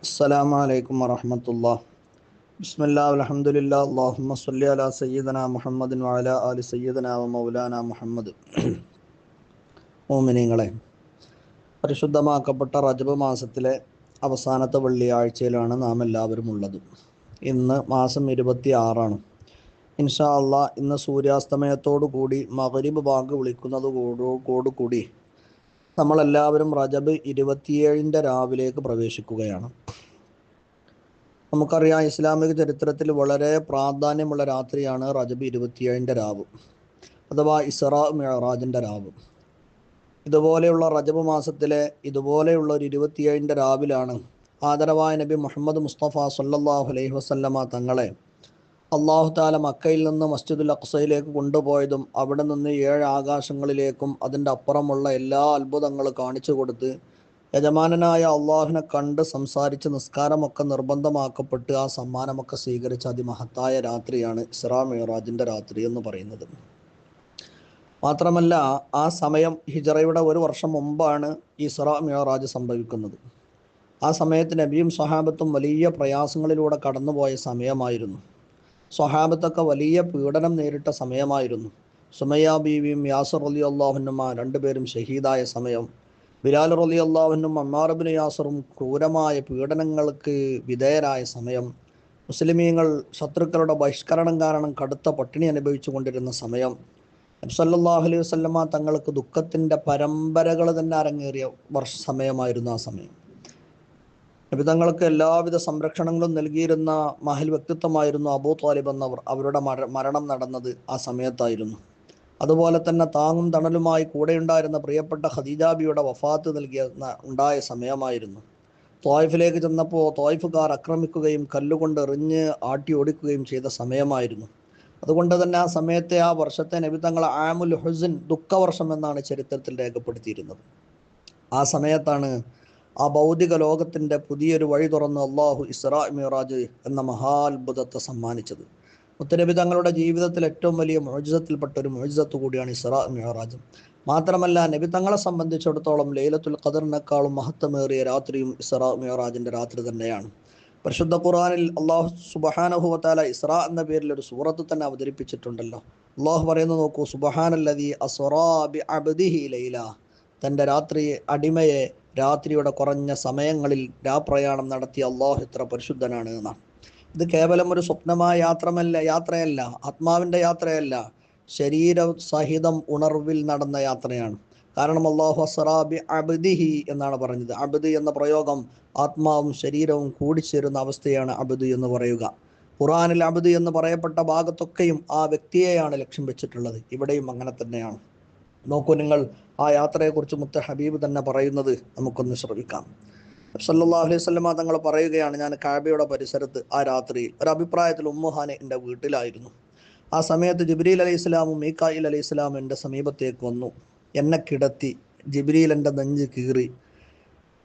അസ്സലാമു അലൈക്കും വറഹ്മത്തുള്ളാഹി. ബിസ്മില്ലാഹി വൽഹംദുലില്ലാഹി അല്ലാഹുമ്മ സ്വല്ലി അലാ സയ്യിദനാ മുഹമ്മദിൻ വഅലാ ആലി സയ്യിദനാ വ മൗലാനാ മുഹമ്മദ്. മുഅ്മിനീങ്ങളെ, പരിശുദ്ധമാക്കപ്പെട്ട റജബ് മാസത്തിലെ അവസാനത്തെ വെള്ളിയാഴ്ചയിലാണ് നാം എല്ലാവരും ഉള്ളത്. ഇന്ന് മാസം 26 ഇൻഷാ അള്ളാഹ്. ഇന്ന് സൂര്യാസ്തമയത്തോടു കൂടി മഗ്രിബ് ബാങ്ക് വിളിക്കുന്നതോടുകൂടി നമ്മളെല്ലാവരും റജബ് 27 രാവിലേക്ക് പ്രവേശിക്കുകയാണ്. നമുക്കറിയാം, ഇസ്ലാമിക ചരിത്രത്തിൽ വളരെ പ്രാധാന്യമുള്ള രാത്രിയാണ് റജബ് 27 രാവ്, അഥവാ ഇസ്റാ മിഅ്റാജിൻ്റെ രാവ്. ഇതുപോലെയുള്ള റജബ് മാസത്തിലെ ഇതുപോലെയുള്ള ഒരു 27 രാവിലാണ് ആദരവായ നബി മുഹമ്മദ് മുസ്തഫ സല്ലല്ലാഹു അലൈഹി വസല്ലമ തങ്ങളെ അള്ളാഹു താല മക്കയിൽ നിന്ന് മസ്ജിദുൽ അഖ്സയിലേക്ക് കൊണ്ടുപോയതും അവിടെ നിന്ന് 7 ആകാശങ്ങളിലേക്കും അതിൻ്റെ അപ്പുറമുള്ള എല്ലാ അത്ഭുതങ്ങളും കാണിച്ചു കൊടുത്ത് യജമാനനായ അള്ളാഹുവിനെ കണ്ട് സംസാരിച്ച് നിസ്കാരമൊക്കെ നിർബന്ധമാക്കപ്പെട്ട് ആ സമ്മാനമൊക്കെ സ്വീകരിച്ച അതിമഹത്തായ രാത്രിയാണ് ഇസ്റാ മിഅ്റാജിൻ്റെ രാത്രി എന്ന് പറയുന്നത്. മാത്രമല്ല, ആ സമയം ഹിജറയുടെ 1 വർഷം മുമ്പാണ് ഈ ഇസ്റാ മിഅ്റാജ് സംഭവിക്കുന്നത്. ആ സമയത്ത് നബിയും സ്വഹാബത്തും വലിയ പ്രയാസങ്ങളിലൂടെ കടന്നുപോയ സമയമായിരുന്നു. സ്വഹാബത്തൊക്കെ വലിയ പീഡനം നേരിട്ട സമയമായിരുന്നു. സുമയ്യ ബീവിയും യാസർ റളിയല്ലാഹു അൻഹുമ രണ്ടുപേരും ഷഹീദായ സമയം, ബിലാൽ റളിയല്ലാഹു അൻഹും അമ്മാർ ഇബ്നു യാസറും ക്രൂരമായ പീഡനങ്ങൾക്ക് വിധേയരായ സമയം, മുസ്ലിമീങ്ങൾ ശത്രുക്കളുടെ ബഹിഷ്കരണം കാരണം കടുത്ത പട്ടിണി അനുഭവിച്ചു കൊണ്ടിരുന്ന സമയം, നബി സല്ലല്ലാഹു അലൈഹി വസല്ലമ തങ്ങൾക്ക് ദുഃഖത്തിൻ്റെ പരമ്പരകൾ തന്നെ അരങ്ങേറിയ സമയമായിരുന്നു ആ സമയം. നബി തങ്ങൾക്ക് എല്ലാവിധ സംരക്ഷണങ്ങളും നൽകിയിരുന്ന മഹൽ വ്യക്തിത്വമായിരുന്നു അബൂ ത്വാലിബ് എന്നവർ. അവരുടെ മരണം നടന്നത് ആ സമയത്തായിരുന്നു. അതുപോലെ തന്നെ താങ്ങും തണലുമായി കൂടെയുണ്ടായിരുന്ന പ്രിയപ്പെട്ട ഖദീജാബിയുടെ വഫാത്ത് ഉണ്ടായ സമയമായിരുന്നു. ത്വായിഫിലേക്ക് ചെന്നപ്പോൾ ത്വായിഫുകാർ ആക്രമിക്കുകയും കല്ലുകൊണ്ട് എറിഞ്ഞ് ആട്ടി ഓടിക്കുകയും ചെയ്ത സമയമായിരുന്നു. അതുകൊണ്ട് തന്നെ ആ സമയത്തെ, ആ വർഷത്തെ നബി തങ്ങൾ ആമുൽ ഹുസ്ൻ, ദുഃഖവർഷം എന്നാണ് ചരിത്രത്തിൽ രേഖപ്പെടുത്തിയിരുന്നത്. ആ സമയത്താണ് ആ ഭൗതിക ലോകത്തിൻ്റെ പുതിയൊരു വഴി തുറന്ന് അള്ളാഹു ഇസ്റാ മിഅ്റാജ് എന്ന മഹാത്ഭുതത്തെ സമ്മാനിച്ചത്. മുത്തനബി തങ്ങളുടെ ജീവിതത്തിൽ ഏറ്റവും വലിയ മുഅ്ജിസത്തിൽപ്പെട്ട ഒരു മുഅ്ജിസത്ത് കൂടിയാണ് ഇസ്റാ മിഅ്റാജ്. മാത്രമല്ല, നബി തങ്ങളെ സംബന്ധിച്ചിടത്തോളം ലൈലത്തുൽ ഖദറിനേക്കാളും മഹത്വമേറിയ രാത്രിയും ഇസ്റാ മിഅ്റാജിൻ്റെ രാത്രി തന്നെയാണ്. പരിശുദ്ധ ഖുർആനിൽ അള്ളാഹു സുബ്ഹാനഹു വ തആല ഇസ്റാ എന്ന പേരിൽ ഒരു സൂറത്ത് തന്നെ അവതരിപ്പിച്ചിട്ടുണ്ടല്ലോ. അള്ളാഹു പറയുന്നത് നോക്കൂ: സുബ്ഹാനല്ലദീ അസ്റാ ബിഅബ്ദിഹി ലൈല. തൻ്റെ അടിമയെ രാത്രിയുടെ കുറഞ്ഞ സമയങ്ങളിൽ രാപ്രയാണം നടത്തിയ അള്ളാഹു എത്ര പരിശുദ്ധനാണ് എന്നാണ്. ഇത് കേവലം ഒരു സ്വപ്നമായ യാത്രയല്ല, ആത്മാവിൻ്റെ യാത്രയല്ല, ശരീര സഹിതം ഉണർവിൽ നടന്ന യാത്രയാണ്. കാരണം അള്ളാഹു അസ്റാ ബിഅബ്ദിഹി എന്നാണ് പറഞ്ഞത്. അബ്ദ് എന്ന പ്രയോഗം ആത്മാവും ശരീരവും കൂടിച്ചേരുന്ന അവസ്ഥയാണ് അബ്ദ് എന്ന് പറയുക. ഖുർആനിൽ അബ്ദ് എന്ന് പറയപ്പെട്ട ഭാഗത്തൊക്കെയും ആ വ്യക്തിയെയാണ് ലക്ഷ്യം വെച്ചിട്ടുള്ളത്. ഇവിടെയും അങ്ങനെ തന്നെയാണ്. നോക്കൂ നിങ്ങൾ, ആ യാത്രയെക്കുറിച്ച് മുത്ത ഹബീബ് തന്നെ പറയുന്നത് നമുക്കൊന്ന് ശ്രമിക്കാം. സല്ലല്ലാഹു അലൈഹി വസല്ലമ തങ്ങൾ പറയുകയാണ്: ഞാൻ കഅബയുടെ പരിസരത്ത് ആ രാത്രിയിൽ, ഒരു അഭിപ്രായത്തിൽ ഉമ്മുഹാനെ എൻ്റെ വീട്ടിലായിരുന്നു. ആ സമയത്ത് ജിബ്രീൽ അലൈഹിസ്സലാമും മീകായിൽ അലൈഹിസ്സലാമും എൻ്റെ സമീപത്തേക്ക് വന്നു. എന്നെ കിടത്തി. ജിബ്രീൽ എൻ്റെ നെഞ്ച് കീറി.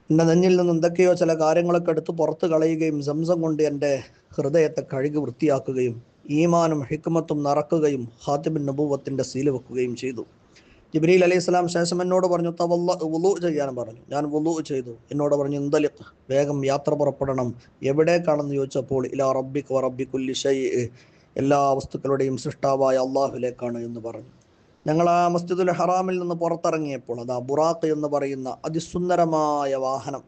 എൻ്റെ നെഞ്ഞിൽ നിന്ന് എന്തൊക്കെയോ ചില കാര്യങ്ങളൊക്കെ എടുത്ത് പുറത്ത് കളയുകയും സംസം കൊണ്ട് എൻ്റെ ഹൃദയത്തെ കഴുകി വൃത്തിയാക്കുകയും ഈമാനും ഹിക്മത്തും നിറക്കുകയും ഖാതിബുൻ നബുവത്തിൻ്റെ സീല് വെക്കുകയും ചെയ്തു. ജിബ്രീൽ അലൈഹിസ്സലാം ശേഷം എന്നോട് പറഞ്ഞു, വുളു ചെയ്യാൻ പറഞ്ഞു. ഞാൻ വുളു ചെയ്തു. എന്നോട് പറഞ്ഞു, ഇന്തലിഖ്, വേഗം യാത്ര പുറപ്പെടണം. എവിടേക്കാണെന്ന് ചോദിച്ചപ്പോൾ ഇലാ റബ്ബിക വ റബ്ബി കുല്ലി ഷൈഇ, എല്ലാ വസ്തുക്കളുടെയും സൃഷ്ടാവായ അള്ളാഹുവിലേക്കാണ് എന്ന് പറഞ്ഞു. ഞങ്ങൾ ആ മസ്ജിദുൽ ഹറാമിൽ നിന്ന് പുറത്തിറങ്ങിയപ്പോൾ അതാ ബുറാഖ് എന്ന് പറയുന്ന അതിസുന്ദരമായ വാഹനം,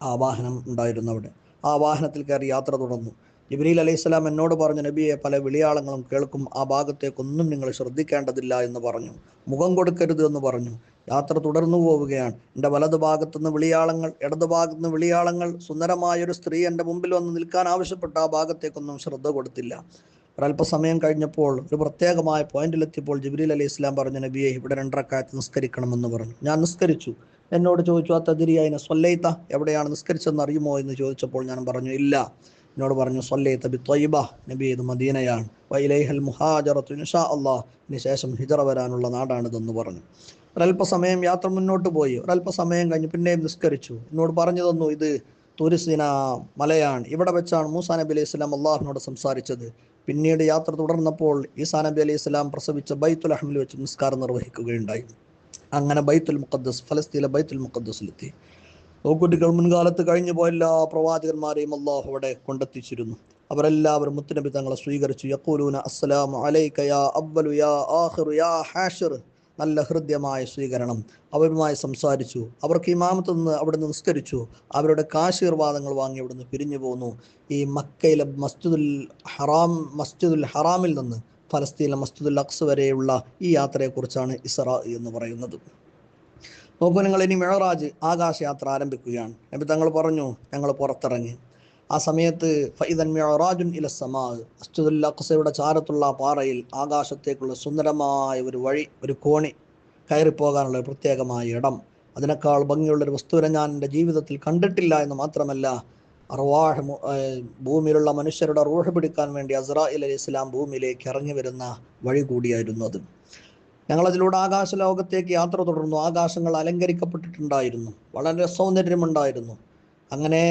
ആ വാഹനം ഉണ്ടായിരുന്നു അവിടെ. ആ വാഹനത്തിൽ കയറി യാത്ര തുടർന്നു. ജിബ്രീൽ അലൈഹിസ്സലാം എന്നോട് പറഞ്ഞു, നബിയെ, പല വിളിയാളങ്ങളും കേൾക്കും, ആ ഭാഗത്തേക്കൊന്നും നിങ്ങൾ ശ്രദ്ധിക്കേണ്ടതില്ല എന്ന് പറഞ്ഞു. മുഖം കൊടുക്കരുത് എന്ന് പറഞ്ഞു. യാത്ര തുടർന്നു പോവുകയാണ്. എൻ്റെ വലതു ഭാഗത്തുനിന്ന് വിളിയാളങ്ങൾ, ഇടതു ഭാഗത്തുനിന്ന് വിളിയാളങ്ങൾ. സുന്ദരമായൊരു സ്ത്രീ എൻ്റെ മുമ്പിൽ വന്ന് നിൽക്കാൻ ആവശ്യപ്പെട്ട ആ ഭാഗത്തേക്കൊന്നും ശ്രദ്ധ കൊടുത്തില്ല. ഒരല്പസമയം കഴിഞ്ഞപ്പോൾ ഒരു പ്രത്യേകമായ പോയിന്റിലെത്തിയപ്പോൾ ജിബ്രീൽ അലൈഹിസ്സലാം പറഞ്ഞു, നബിയെ, ഇവിടെ 2 റക്അത്ത് നിസ്കരിക്കണമെന്ന് പറഞ്ഞു. ഞാൻ നിസ്കരിച്ചു. എന്നോട് ചോദിച്ചു, അതദ്രി അയ്ന സ്വല്ലൈത, എവിടെയാണ് നിസ്കരിച്ചതെന്ന് അറിയുമോ എന്ന് ചോദിച്ചപ്പോൾ ഞാൻ പറഞ്ഞു, ഇല്ല. എന്നോട് പറഞ്ഞു, സ്വല്ലൈത ബി ത്വയ്ബ, നബി, ഇത് മദീനയാണ്. വഇലൈഹൽ മുഹാജറത്തു ഇൻഷാ അല്ലാഹ്, ഇതിന് ശേഷം ഹിജറ വരാനുള്ള നാടാണിതെന്ന് പറഞ്ഞു. ഒരല്പസമയം യാത്ര മുന്നോട്ട് പോയി. ഒരല്പസമയം കഴിഞ്ഞ് പിന്നെയും നിസ്കരിച്ചു. എന്നോട് പറഞ്ഞു തന്നു, ഇത് തുരിസിന മലയാണ്, ഇവിടെ വെച്ചാണ് മൂസാ നബി അലൈഹി സ്വലാം അള്ളാഹുവിനോട് സംസാരിച്ചത്. പിന്നീട് യാത്ര തുടർന്നപ്പോൾ ഈസാ നബി അലൈഹി സ്വലാം പ്രസവിച്ച ബൈത്തുൽ അഹ്മിൽ വെച്ച് നിസ്കാരം നിർവഹിക്കുകയുണ്ടായി. അങ്ങനെ ബൈത്തുൽ മുഖദ്ദസ്, ഫലസ്തീനിലെ ബൈത്തുൽ മുഖദ്ദസിലെത്തി. നോക്കുട്ടികൾ മുൻകാലത്ത് കഴിഞ്ഞു പോയ എല്ലാ പ്രവാചകന്മാരെയും അള്ളാഹു അവിടെ കൊണ്ടെത്തിച്ചിരുന്നു. അവരെല്ലാവരും മുത്തുനബി തങ്ങളെ സ്വീകരിച്ചു. യഖൂലൂന അസ്സലാമു അലൈക യാ അവ്വലു യാ ആഖിറു യാ ഹാഷിർ. നല്ല ഹൃദ്യമായ സ്വീകരണം. അവരുമായി സംസാരിച്ചു. അവർക്ക് ഇമാമത്ത് നിന്ന് അവിടുന്ന് നിസ്കരിച്ചു. അവരുടെ കാശീർവാദങ്ങൾ വാങ്ങി അവിടുന്ന് പിരിഞ്ഞു പോന്നു. ഈ മക്കയിലെ മസ്ജിദുൽ ഹറാമിൽ നിന്ന് ഫലസ്തീനിലെ മസ്ജിദുൽ അഖ്സ വരെയുള്ള ഈ യാത്രയെക്കുറിച്ചാണ് ഇസ്രാ എന്ന് പറയുന്നത്. നോക്കൂ നിങ്ങൾ, ഇനി മെഹറാജ് ആകാശയാത്ര ആരംഭിക്കുകയാണ്. നബി തങ്ങൾ പറഞ്ഞു, ഞങ്ങൾ പുറത്തിറങ്ങി. ആ സമയത്ത് ഫൈദൻ മിഅ്റാജുൻ ഇല സമാ, മസ്ജിദുൽ അഖ്സയുടെ ചാരത്തുള്ള പാറയിൽ ആകാശത്തേക്കുള്ള സുന്ദരമായ ഒരു വഴി, ഒരു കോണി, കയറിപ്പോകാനുള്ള പ്രത്യേകമായ ഇടം. അതിനേക്കാൾ ഭംഗിയുള്ളൊരു വസ്തുവിനെ ഞാൻ എൻ്റെ ജീവിതത്തിൽ കണ്ടിട്ടില്ല എന്ന് മാത്രമല്ല, ഭൂമിയിലുള്ള മനുഷ്യരുടെ റൂഹ് പിടിക്കാൻ വേണ്ടി അസ്രാഈൽ അലൈഹി ഇസ്ലാം ഭൂമിയിലേക്ക് ഇറങ്ങി വരുന്ന വഴി കൂടിയായിരുന്നു അത്. ഞങ്ങളതിലൂടെ ആകാശ ലോകത്തേക്ക് യാത്ര തുടർന്നു. ആകാശങ്ങൾ അലങ്കരിക്കപ്പെട്ടിട്ടുണ്ടായിരുന്നു, വളരെ സൗന്ദര്യമുണ്ടായിരുന്നു. അങ്ങനെ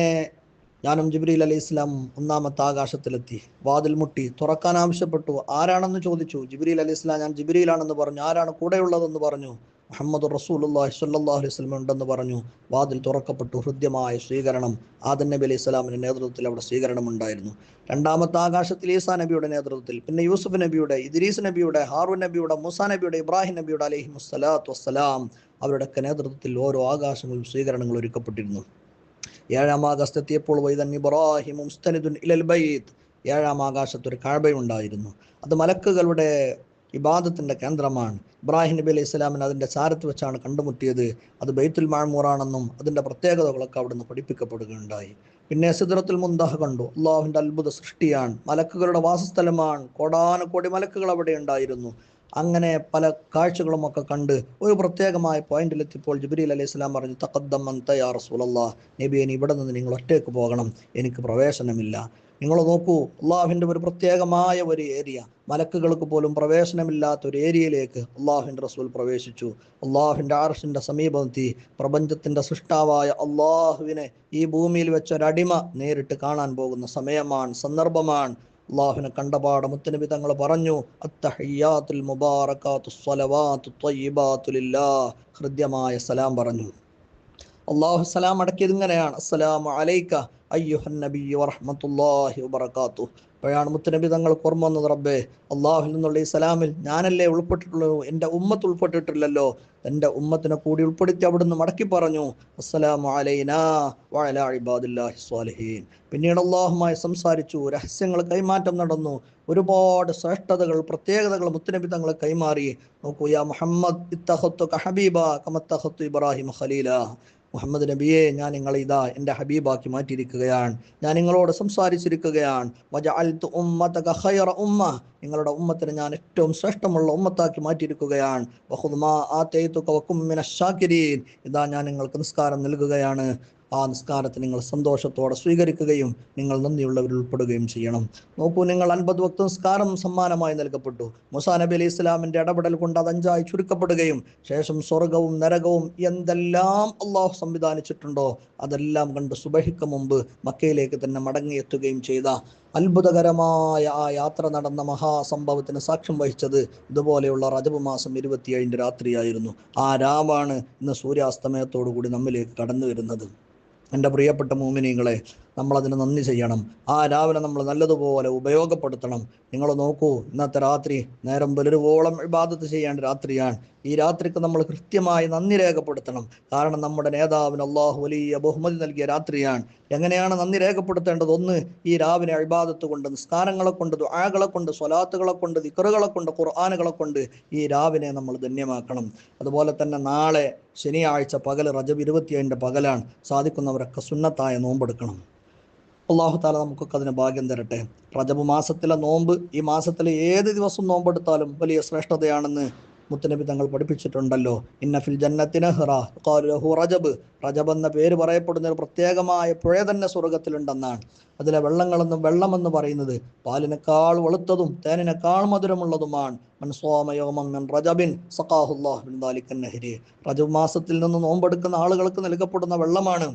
ഞാനും ജിബ്രീൽ അലൈഹി ഇസ്ലാം ഒന്നാമത്തെ ആകാശത്തിലെത്തി. വാതിൽ മുട്ടി, തുറക്കാൻ ആവശ്യപ്പെട്ടു. ആരാണെന്ന് ചോദിച്ചു. ജിബ്രീൽ അലൈഹി ഇസ്ലാം ഞാൻ ജിബ്രീലാണെന്ന് പറഞ്ഞു. ആരാണ് കൂടെയുള്ളതെന്ന് പറഞ്ഞു. മുഹമ്മദ് റസൂലുള്ളാഹി സ്വല്ലല്ലാഹു അലൈഹി വസല്ലം ഉണ്ടെന്ന് പറഞ്ഞു. വാതിൽ തുറക്കപ്പെട്ടു. ഹൃദ്യമായ സ്വീകരണം. ആദം നബി അലൈഹി സ്വലാമിന്റെ നേതൃത്വത്തിൽ അവിടെ സ്വീകരണം ഉണ്ടായിരുന്നു. രണ്ടാമത്തെ ആകാശത്തിൽ ഈസാ നബിയുടെ നേതൃത്വത്തിൽ, പിന്നെ യൂസുഫ് നബിയുടെ, ഇദ്രീസ് നബിയുടെ, ഹാറൂൻ നബിയുടെ, മൂസാ നബിയുടെ, ഇബ്രാഹിം നബിയുടെ അലൈഹിമുസ്സലാത്തു വസ്സലാം അവരുടെയൊക്കെ നേതൃത്വത്തിൽ ഓരോ ആകാശങ്ങളും സ്വീകരണങ്ങൾ ഒരുക്കപ്പെട്ടിരുന്നു. ഏഴാം ആകാശത്തെത്തിയപ്പോൾ വൈദൻ ഇബ്രാഹിം മുസ്തനിദുൻ ഇലൽ ബൈത്ത്, ഏഴാം ആകാശത്ത് ഒരു കഅബയുണ്ടായിരുന്നു. അത് മലക്കുകളുടെ ഇബാദത്തിന്റെ കേന്ദ്രമാണ്. ഇബ്രാഹിം നബി അലൈഹി സ്വലാമിന് അതിന്റെ ചാരത്ത് വെച്ചാണ് കണ്ടുമുട്ടിയത്. അത് ബൈത്തുൽ മഅ്മൂറാണെന്നും അതിന്റെ പ്രത്യേകതകളൊക്കെ അവിടുന്ന് പഠിപ്പിക്കപ്പെടുകയുണ്ടായി. പിന്നെ സിദ്റത്തുൽ മുന്തഹ കണ്ടു. അള്ളാഹുവിന്റെ അത്ഭുത സൃഷ്ടിയാണ്, മലക്കുകളുടെ വാസസ്ഥലമാണ്. കോടാനുകോടി മലക്കുകൾ അവിടെ ഉണ്ടായിരുന്നു. അങ്ങനെ പല കാഴ്ചകളും ഒക്കെ കണ്ട് ഒരു പ്രത്യേകമായ പോയിന്റിലെത്തിയപ്പോൾ ജിബ്രീൽ അലൈഹി സ്വലാം പറഞ്ഞു, തഖദ്ദം അൻത യാ റസൂലല്ലാഹ്, നബിയെ ഇവിടെ നിന്ന് നിങ്ങൾ ഒറ്റയ്ക്ക് പോകണം, എനിക്ക് പ്രവേശനമില്ല. നിങ്ങൾ നോക്കൂ, അള്ളാഹുവിൻ്റെ ഒരു പ്രത്യേകമായ ഒരു ഏരിയ, മലക്കുകൾക്ക് പോലും പ്രവേശനമില്ലാത്ത ഒരു ഏരിയയിലേക്ക് അള്ളാഹുവിൻ്റെ റസൂൽ പ്രവേശിച്ചു. അള്ളാഹുവിൻ്റെ അർശിൻ്റെ സമീപമെത്തി. പ്രപഞ്ചത്തിൻ്റെ സൃഷ്ടാവായ അള്ളാഹുവിനെ ഈ ഭൂമിയിൽ വെച്ച ഒരടിമ നേരിട്ട് കാണാൻ പോകുന്ന സമയമാണ്, സന്ദർഭമാണ്. അള്ളാഹുവിനെ കണ്ടപാടെ മുത്തുനബി തങ്ങൾ പറഞ്ഞു, അത്തഹിയ്യാത്തുൽ മുബാറകാത്തുസ് സ്വലവാത്തു ത്വയ്യിബാത്തു ലില്ലാഹ്, ഹൃദ്യമായ സലാം പറഞ്ഞു. അള്ളാഹു സലാം അടക്കിയത് ഇങ്ങനെയാണ്, അസ്സലാമു അലൈക അയ്യുഹൻ നബിയ്യ വറഹ്മത്തുള്ളാഹി വബറകാതുഹു. അപ്പോഴാണ് മുത്തുനബി തങ്ങൾ ഓർമ്മ വന്നത്, റബ്ബേ, അള്ളാഹുവിൽ നിന്നുള്ള ഈ സലാമിൽ ഞാനല്ലേ ഉൾപ്പെട്ടിട്ടുള്ളൂ, എൻ്റെ ഉമ്മത്ത് ഉൾപ്പെട്ടിട്ടില്ലല്ലോ. എൻ്റെ ഉമ്മത്തിനെ കൂടി ഉൾപ്പെടുത്തി അവിടുന്ന് മടക്കി പറഞ്ഞു, അസ്സലാമു അലൈനാ വഅലാ ഇബാദില്ലാഹി സ്വാലിഹീൻ. പിന്നീട് അള്ളാഹുമായി സംസാരിച്ചു, രഹസ്യങ്ങൾ കൈമാറ്റം നടന്നു. ഒരുപാട് ശ്രേഷ്ഠതകൾ, പ്രത്യേകതകൾ മുത്തുനബി തങ്ങൾ കൈമാറി. നോക്കൂ, യാ മുഹമ്മദ് ഇത്തഖത്തുക ഹബീബ കമത്തഖത്തു ഇബ്രാഹിം ഖലീല. മുഹമ്മദ് നബിയെ, ഞാൻ നിങ്ങളെ ഇതാ എൻ്റെ ഹബീബാക്കി മാറ്റിയിരിക്കുകയാണ്, ഞാൻ നിങ്ങളോട് സംസാരിച്ചിരിക്കുകയാണ്. വജഅൽതു ഉമ്മതക ഖൈറ ഉമ്മ, നിങ്ങളുടെ ഉമ്മത്തിനെ ഞാൻ ഏറ്റവും ശ്രേഷ്ഠമുള്ള ഉമ്മത്താക്കി മാറ്റിയിരിക്കുകയാണ്. വഖുദ് മാ ആതൈതുക വകും മിനശ് ശാകിരീൻ, ഇതാ ഞാൻ നിങ്ങൾക്ക് നിസ്കാരം നൽകുകയാണ്, ആ നിസ്കാരത്തെ നിങ്ങൾ സന്തോഷത്തോടെ സ്വീകരിക്കുകയും നിങ്ങൾ നന്ദിയുള്ളവരിൽ ഉൾപ്പെടുകയും ചെയ്യണം. നോക്കൂ നിങ്ങൾ, 50 വക്ത് നിസ്കാരം സമ്മാനമായി നൽകപ്പെട്ടു. മൂസാ നബി അലൈഹി ഇസ്ലാമിന്റെ ഇടപെടൽ കൊണ്ട് അത് 5ആയി ചുരുക്കപ്പെടുകയും ശേഷം സ്വർഗവും നരകവും എന്തെല്ലാം അള്ളാഹു സംവിധാനിച്ചിട്ടുണ്ടോ അതെല്ലാം കണ്ട് സുബഹിക്ക് മുമ്പ് മക്കയിലേക്ക് തന്നെ മടങ്ങിയെത്തുകയും ചെയ്ത അത്ഭുതകരമായ ആ യാത്ര നടന്ന മഹാസംഭവത്തിന് സാക്ഷ്യം വഹിച്ചത് ഇതുപോലെയുള്ള റജബ് മാസം 27 രാത്രിയായിരുന്നു. ആ രാവാണ് ഇന്ന് സൂര്യാസ്തമയത്തോടു കൂടി നമ്മിലേക്ക് കടന്നു വരുന്നത്. എൻ്റെ പ്രിയപ്പെട്ട മുഅ്മിനീങ്ങളെ, നമ്മളതിന് നന്ദി ചെയ്യണം. ആ രാവിലെ നമ്മൾ നല്ലതുപോലെ ഉപയോഗപ്പെടുത്തണം. നിങ്ങൾ നോക്കൂ, ഇന്നത്തെ രാത്രി നേരം പുലരുവോളം ഇബാദത്ത് ചെയ്യേണ്ട രാത്രിയാണ്. ഈ രാത്രിക്ക് നമ്മൾ കൃത്യമായി നന്ദി രേഖപ്പെടുത്തണം. കാരണം നമ്മുടെ നേതാവിന് അള്ളാഹു വലിയ ബഹുമതി നൽകിയ രാത്രിയാണ്. എങ്ങനെയാണ് നന്ദി രേഖപ്പെടുത്തേണ്ടത്? ഒന്ന്, ഈ രാവിലെ ഇബാദത്ത് കൊണ്ട്, നിസ്കാരങ്ങളെ കൊണ്ട്, ദുആകളെ കൊണ്ട്, സ്വലാത്തുകളെ കൊണ്ട്, ദിക്റുകളെ കൊണ്ട്, ഖുർആനുകളെ കൊണ്ട് ഈ രാവിനെ നമ്മൾ ധന്യമാക്കണം. അതുപോലെ തന്നെ നാളെ ശനിയാഴ്ച പകൽ, റജബ് 25 പകലാണ്. സാധിക്കുന്നവരൊക്കെ സുന്നത്തായ നോമ്പെടുക്കണം. അള്ളാഹു താല നമുക്കൊക്കെ അതിന് ഭാഗ്യം തരട്ടെ. റജബ് മാസത്തിലെ നോമ്പ് ഈ മാസത്തിലെ ഏത് ദിവസം നോമ്പെടുത്താലും വലിയ ശ്രേഷ്ഠതയാണെന്ന് മുത്തുനബി തങ്ങൾ പഠിപ്പിച്ചിട്ടുണ്ടല്ലോ. ഇന്ന ഫിൽ ജന്നത്തി നഹ്റ ഖാലു ലഹു റജബ്, റജബ് എന്ന പേര് പറയപ്പെടുന്ന ഒരു പ്രത്യേകമായ പുഴ തന്നെ സ്വർഗത്തിലുണ്ടെന്നാണ്. അതിലെ വെള്ളമെന്ന് പറയുന്നത് പാലിനേക്കാൾ വെളുത്തതും തേനിനേക്കാൾ മധുരമുള്ളതുമാണ്. മൻ സ്വാമ യൗമൻ മിൻ റജബിൻ സഖാഹുല്ലാഹു മിൻ ദാലിക്കൻ നഹരി, റജബ് മാസത്തിൽ നിന്ന് നോമ്പെടുക്കുന്ന ആളുകൾക്ക് നൽകപ്പെടുന്ന വെള്ളമാണ്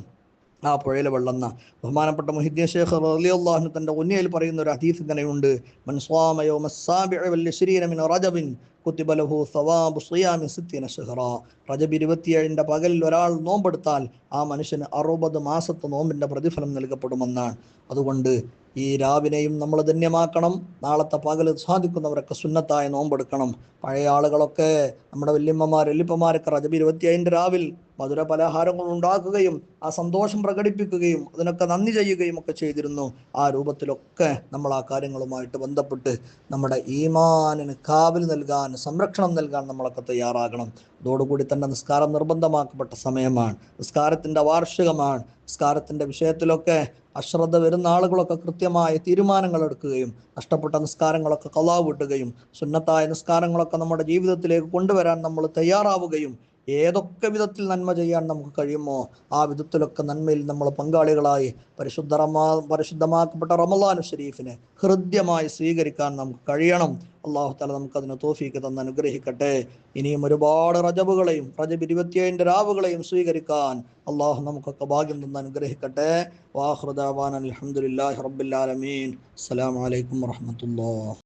ആ പുഴയിലെ വെള്ളം. ബഹുമാനപ്പെട്ട മുഹിദ്ദീൻ ശൈഖ് റളിയല്ലാഹു അൻഹു തന്റെ ഉന്നയിൽ പറയുന്ന ഒരു ഹദീസ് ഇങ്ങനെയുണ്ട്, മൻ സ്വാമ യൗമ സാബിഇ വൽ 20 മിൻ റജബിൻ കുത്തിബ ലഹു സവാബു സിയാമി സിത്തീന ശഹ്റാ. റജബ് 27 പകലിൽ ഒരാൾ നോമ്പെടുത്താൽ ആ മനുഷ്യന് 60 മാസത്തെ നോമ്പിന്റെ പ്രതിഫലം നൽകപ്പെടുമെന്നാണ്. അതുകൊണ്ട് ഈ രാവിനെയും നമ്മൾ ധന്യമാക്കണം. നാളത്തെ പകൽ സാധിക്കുന്നവരൊക്കെ സുന്നത്തായ നോമ്പെടുക്കണം. പഴയ ആളുകളൊക്കെ, നമ്മുടെ വല്യമ്മമാർ വല്യപ്പമാരൊക്കെ റജബ് 25 രാവിൽ മധുര പലഹാരങ്ങൾ ഉണ്ടാക്കുകയും ആ സന്തോഷം പ്രകടിപ്പിക്കുകയും അതിനൊക്കെ നന്ദി ചെയ്യുകയും ഒക്കെ ചെയ്തിരുന്നു. ആ രൂപത്തിലൊക്കെ നമ്മൾ ആ കാര്യങ്ങളുമായിട്ട് ബന്ധപ്പെട്ട് നമ്മുടെ ഈമാനിന് കാവൽ നൽകാൻ, സംരക്ഷണം നൽകാൻ നമ്മളൊക്കെ തയ്യാറാകണം. അതോടുകൂടി തന്നെ നിസ്കാരം നിർബന്ധമാക്കപ്പെട്ട സമയമാണ്, നിസ്കാരത്തിൻ്റെ വാർഷികമാണ്. നിസ്കാരത്തിൻ്റെ വിഷയത്തിലൊക്കെ അശ്രദ്ധ വരുന്ന ആളുകളൊക്കെ കൃത്യമായ തീരുമാനങ്ങൾ എടുക്കുകയും നഷ്ടപ്പെട്ട നിസ്കാരങ്ങളൊക്കെ ഖളാ വീട്ടുകയും സുന്നത്തായ നിസ്കാരങ്ങളൊക്കെ നമ്മുടെ ജീവിതത്തിലേക്ക് കൊണ്ടുവരാൻ നമ്മൾ തയ്യാറാവുകയും ഏതൊക്കെ വിധത്തിൽ നന്മ ചെയ്യാൻ നമുക്ക് കഴിയുമോ ആ വിധത്തിലൊക്കെ നന്മയിൽ നമ്മൾ പങ്കാളികളായി പരിശുദ്ധമാക്കപ്പെട്ട റമളാൻ ഷരീഫിനെ ഹൃദ്യമായി സ്വീകരിക്കാൻ നമുക്ക് കഴിയണം. അള്ളാഹു തആല നമുക്കതിന് തൗഫീഖ് തന്ന് അനുഗ്രഹിക്കട്ടെ. ഇനിയും ഒരുപാട് റജബുകളെയും റജബ് 27 രാവുകളെയും സ്വീകരിക്കാൻ അള്ളാഹു നമുക്കൊക്കെ ഭാഗ്യം തന്ന് അനുഗ്രഹിക്കട്ടെ. വാഖിറു ദഅവാന അൽഹംദുലില്ലാഹി റബ്ബിൽ ആലമീൻ. അസ്സലാമു അലൈക്കും വറഹ്മത്തുള്ളാഹി.